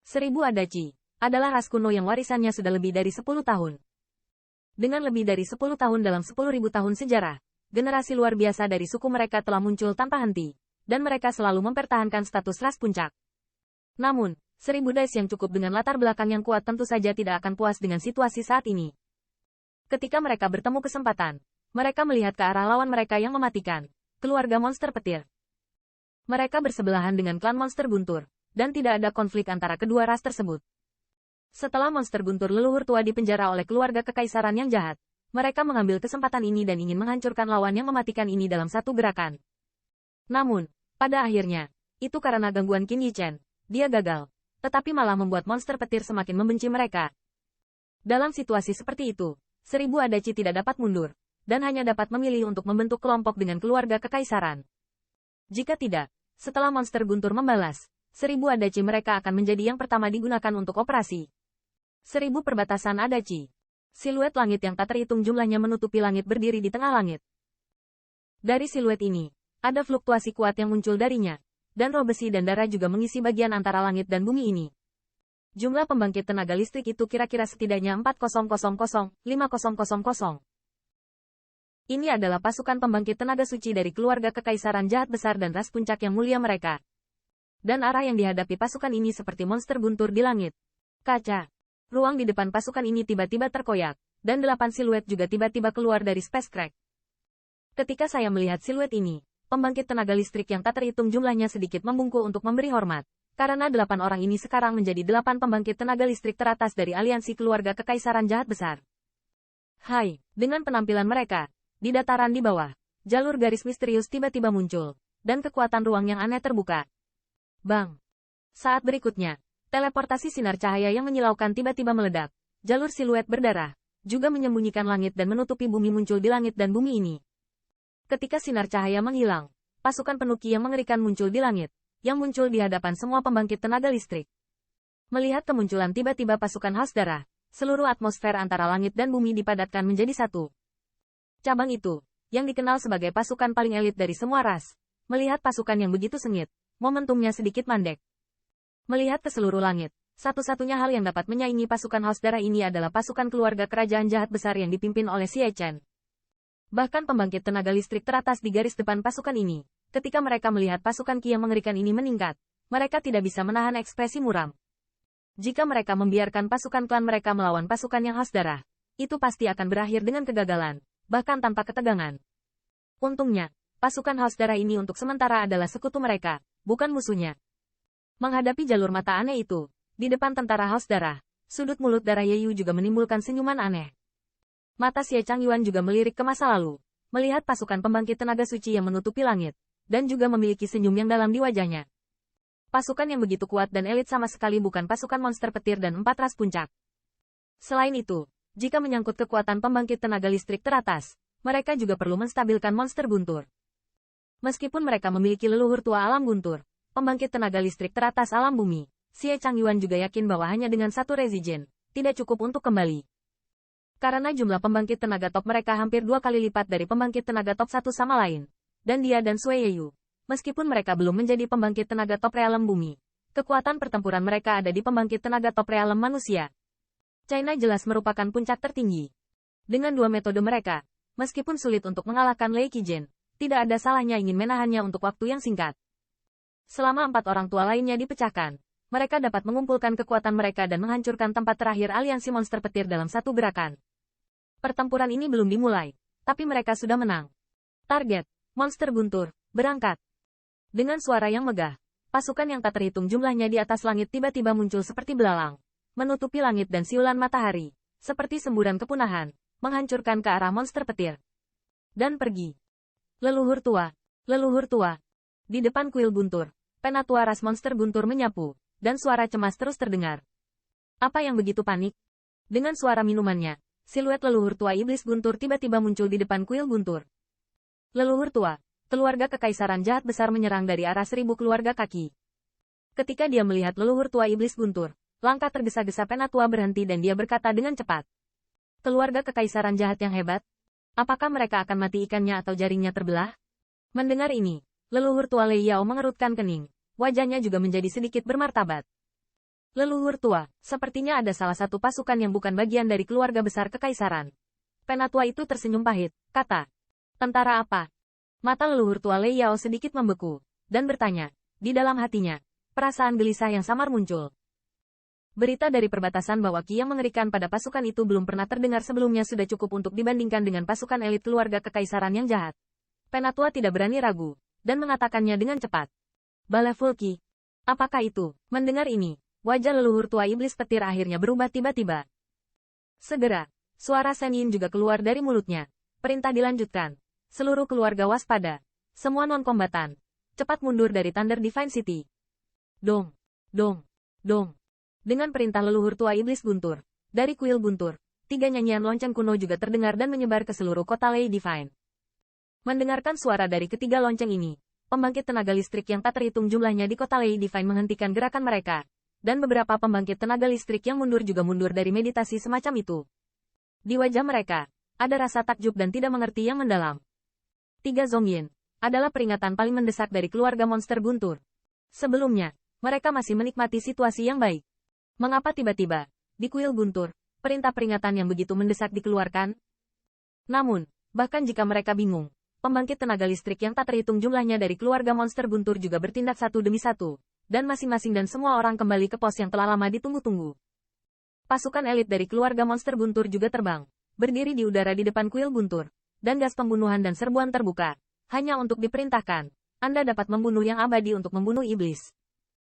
1000 Adachi adalah ras kuno yang warisannya sudah lebih dari 10 tahun. Dengan lebih dari 10 tahun dalam 10.000 tahun sejarah, generasi luar biasa dari suku mereka telah muncul tanpa henti, dan mereka selalu mempertahankan status ras puncak. Namun, 1000 Days yang cukup dengan latar belakang yang kuat tentu saja tidak akan puas dengan situasi saat ini. Ketika mereka bertemu kesempatan, mereka melihat ke arah lawan mereka yang mematikan, keluarga monster petir. Mereka bersebelahan dengan klan monster guntur, dan tidak ada konflik antara kedua ras tersebut. Setelah monster guntur leluhur tua dipenjara oleh keluarga kekaisaran yang jahat, mereka mengambil kesempatan ini dan ingin menghancurkan lawan yang mematikan ini dalam satu gerakan. Namun, pada akhirnya, itu karena gangguan Qin Yichen, dia gagal, tetapi malah membuat monster petir semakin membenci mereka. Dalam situasi seperti itu, 1000 Adachi tidak dapat mundur, dan hanya dapat memilih untuk membentuk kelompok dengan keluarga kekaisaran. Jika tidak, setelah monster guntur membalas, 1000 Adachi mereka akan menjadi yang pertama digunakan untuk operasi. 1000 Perbatasan Adachi. Siluet langit yang tak terhitung jumlahnya menutupi langit berdiri di tengah langit. Dari siluet ini, ada fluktuasi kuat yang muncul darinya, dan roh besi dan darah juga mengisi bagian antara langit dan bumi ini. Jumlah pembangkit tenaga listrik itu kira-kira setidaknya 4000-5000. Ini adalah pasukan pembangkit tenaga suci dari keluarga kekaisaran jahat besar dan ras puncak yang mulia mereka. Dan arah yang dihadapi pasukan ini seperti monster guntur di langit. Kaca. Ruang di depan pasukan ini tiba-tiba terkoyak, dan 8 siluet juga tiba-tiba keluar dari Space Crack. Ketika saya melihat siluet ini, pembangkit tenaga listrik yang tak terhitung jumlahnya sedikit membungkuk untuk memberi hormat, karena 8 orang ini sekarang menjadi 8 pembangkit tenaga listrik teratas dari aliansi keluarga kekaisaran jahat besar. Hai, dengan penampilan mereka, di dataran di bawah, jalur garis misterius tiba-tiba muncul, dan kekuatan ruang yang aneh terbuka. Bang! Saat berikutnya, teleportasi sinar cahaya yang menyilaukan tiba-tiba meledak, jalur siluet berdarah, juga menyembunyikan langit dan menutupi bumi muncul di langit dan bumi ini. Ketika sinar cahaya menghilang, pasukan penuh ki yang mengerikan muncul di langit, yang muncul di hadapan semua pembangkit tenaga listrik. Melihat kemunculan tiba-tiba pasukan haus darah, seluruh atmosfer antara langit dan bumi dipadatkan menjadi satu. Cabang itu, yang dikenal sebagai pasukan paling elit dari semua ras, melihat pasukan yang begitu sengit, momentumnya sedikit mandek. Melihat ke seluruh langit, satu-satunya hal yang dapat menyaingi pasukan haus darah ini adalah pasukan keluarga kerajaan jahat besar yang dipimpin oleh Xie Chen. Bahkan pembangkit tenaga listrik teratas di garis depan pasukan ini, ketika mereka melihat pasukan ki yang mengerikan ini meningkat, mereka tidak bisa menahan ekspresi muram. Jika mereka membiarkan pasukan klan mereka melawan pasukan yang haus darah, itu pasti akan berakhir dengan kegagalan, bahkan tanpa ketegangan. Untungnya, pasukan haus darah ini untuk sementara adalah sekutu mereka, bukan musuhnya. Menghadapi jalur mata aneh itu, di depan tentara haus darah, sudut mulut darah Yeyu juga menimbulkan senyuman aneh. Mata Xie Changyuan juga melirik ke masa lalu, melihat pasukan pembangkit tenaga suci yang menutupi langit, dan juga memiliki senyum yang dalam di wajahnya. Pasukan yang begitu kuat dan elit sama sekali bukan pasukan monster petir dan 4 ras puncak. Selain itu, jika menyangkut kekuatan pembangkit tenaga listrik teratas, mereka juga perlu menstabilkan monster guntur. Meskipun mereka memiliki leluhur tua alam guntur, pembangkit tenaga listrik teratas alam bumi, Xie Changyuan juga yakin bahwa hanya dengan satu resigen, tidak cukup untuk kembali. Karena jumlah pembangkit tenaga top mereka hampir 2 kali lipat dari pembangkit tenaga top satu sama lain. Dan dia dan Sui Yeyu, meskipun mereka belum menjadi pembangkit tenaga top realem bumi, kekuatan pertempuran mereka ada di pembangkit tenaga top realem manusia. China jelas merupakan puncak tertinggi. Dengan 2 metode mereka, meskipun sulit untuk mengalahkan Lei Qijen, tidak ada salahnya ingin menahannya untuk waktu yang singkat. Selama 4 orang tua lainnya dipecahkan, mereka dapat mengumpulkan kekuatan mereka dan menghancurkan tempat terakhir aliansi monster petir dalam satu gerakan. Pertempuran ini belum dimulai, tapi mereka sudah menang. Target, monster guntur, berangkat. Dengan suara yang megah, pasukan yang tak terhitung jumlahnya di atas langit tiba-tiba muncul seperti belalang, menutupi langit dan siulan matahari, seperti semburan kepunahan, menghancurkan ke arah monster petir. Dan pergi. Leluhur tua, leluhur tua. Di depan kuil guntur, penatua ras monster guntur menyapu, dan suara cemas terus terdengar. Apa yang begitu panik? Dengan suara minumannya, siluet leluhur tua iblis guntur tiba-tiba muncul di depan kuil guntur. Leluhur tua, keluarga kekaisaran jahat besar menyerang dari arah 1000 keluarga kaki. Ketika dia melihat leluhur tua iblis guntur, langkah tergesa-gesa penatua berhenti dan dia berkata dengan cepat. Keluarga kekaisaran jahat yang hebat? Apakah mereka akan mati ikannya atau jaringnya terbelah? Mendengar ini, leluhur tua Lei Yao mengerutkan kening, wajahnya juga menjadi sedikit bermartabat. Leluhur tua, sepertinya ada salah satu pasukan yang bukan bagian dari keluarga besar kekaisaran. Penatua itu tersenyum pahit, kata. Tentara apa? Mata leluhur tua Lei Yao sedikit membeku, dan bertanya. Di dalam hatinya, perasaan gelisah yang samar muncul. Berita dari perbatasan bahwa Qi yang mengerikan pada pasukan itu belum pernah terdengar sebelumnya sudah cukup untuk dibandingkan dengan pasukan elit keluarga kekaisaran yang jahat. Penatua tidak berani ragu, dan mengatakannya dengan cepat. Baleful Qi. Apakah itu? Mendengar ini, wajah leluhur tua iblis petir akhirnya berubah tiba-tiba. Segera, suara Shen Yin juga keluar dari mulutnya. Perintah dilanjutkan. Seluruh keluarga waspada. Semua non-kombatan. Cepat mundur dari Thunder Divine City. Dong. Dong. Dong. Dengan perintah leluhur tua iblis guntur. Dari kuil guntur, 3 nyanyian lonceng kuno juga terdengar dan menyebar ke seluruh kota Lei Divine. Mendengarkan suara dari ketiga lonceng ini, pembangkit tenaga listrik yang tak terhitung jumlahnya di kota Lei Divine menghentikan gerakan mereka. Dan beberapa pembangkit tenaga listrik yang mundur juga mundur dari meditasi semacam itu. Di wajah mereka, ada rasa takjub dan tidak mengerti yang mendalam. 3 Zongyin adalah peringatan paling mendesak dari keluarga monster guntur. Sebelumnya, mereka masih menikmati situasi yang baik. Mengapa tiba-tiba, di kuil guntur, perintah peringatan yang begitu mendesak dikeluarkan? Namun, bahkan jika mereka bingung, pembangkit tenaga listrik yang tak terhitung jumlahnya dari keluarga monster guntur juga bertindak satu demi satu, dan masing-masing dan semua orang kembali ke pos yang telah lama ditunggu-tunggu. Pasukan elit dari keluarga monster guntur juga terbang, berdiri di udara di depan kuil guntur, dan gas pembunuhan dan serbuan terbuka, hanya untuk diperintahkan. Anda dapat membunuh yang abadi untuk membunuh iblis.